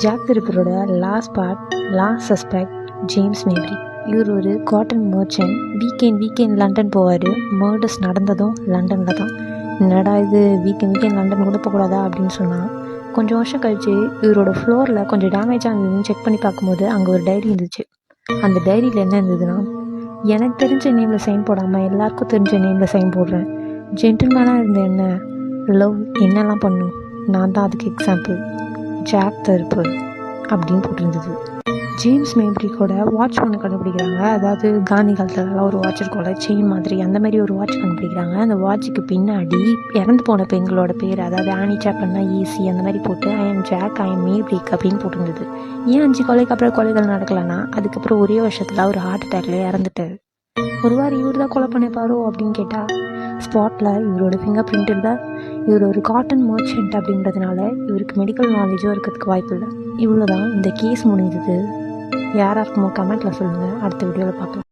Jack தி ரிப்பரோட last suspect James மேப்ரி. இவர் ஒரு cotton merchant. Weekend London போவார். மர்டர்ஸ் நடந்ததும் லண்டனில் தான். என்னடா இது வீக்கெண்ட் லண்டன் கூட போகக்கூடாதா அப்படின்னு சொன்னால், கொஞ்சம் வருஷம் கழித்து இவரோட ஃப்ளோரில் கொஞ்சம் டேமேஜாக இருந்ததுன்னு செக் பண்ணி பார்க்கும்போது அங்கே ஒரு டைரி இருந்துச்சு. அந்த டைரியில் என்ன இருந்ததுன்னா, எனக்கு தெரிஞ்ச நேமில் சைன் போடாமல் எல்லாருக்கும் தெரிஞ்ச நேமில் சைன் போடுறேன். ஜென்டில்மேனாக இருந்த என்ன லவ் என்னெல்லாம் பண்ணும், நான் தான் அதுக்கு எக்ஸாம்பிள், ஜாக் தி ரிப்பர் அப்படின்னு போட்டிருந்தது. ஜேம்ஸ் மேப்ரி கூட வாட்ச் ஒன்று கண்டுபிடிக்கிறாங்க. அதாவது காந்தி காலத்துலலாம் ஒரு வாட்ச் இருக்கும்ல, செயின் மாதிரி, அந்த மாதிரி ஒரு வாட்ச் கண்டுபிடிக்கிறாங்க. அந்த வாட்சுக்கு பின்னாடி இறந்து போன பெண்களோட பேர், அதாவது ஆனி சாப்மன்னா ஈசி அந்த மாதிரி போட்டு I am Jack, I am Maverick அப்படின்னு போட்டிருந்தது. ஏன் 5 கொலைக்கு அப்புறம் கொலைகள் நடக்கலைன்னா, அதுக்கப்புறம் ஒரே வருஷத்தில் ஒரு ஹார்ட் அட்டாக்ல இறந்துட்டார். ஒருவாறு இவர் தான் கொலை பண்ணிப்பாரோ அப்படின்னு கேட்டால், ஸ்பாட்டில் இவரோட ஃபிங்கர் பிரிண்ட் இருந்தால், இவர் ஒரு காட்டன் மர்ச்சன்ட் அப்படின்றதுனால இவருக்கு மெடிக்கல் நாலேஜும் இருக்கிறதுக்கு வாய்ப்பு இல்லை. இவ்வளோ தான் இந்த கேஸ் முடிஞ்சது. யாராக இருக்குமோ கமெண்ட்டில் சொல்லுங்கள். அடுத்த வீடியோவில் பார்க்கலாம்.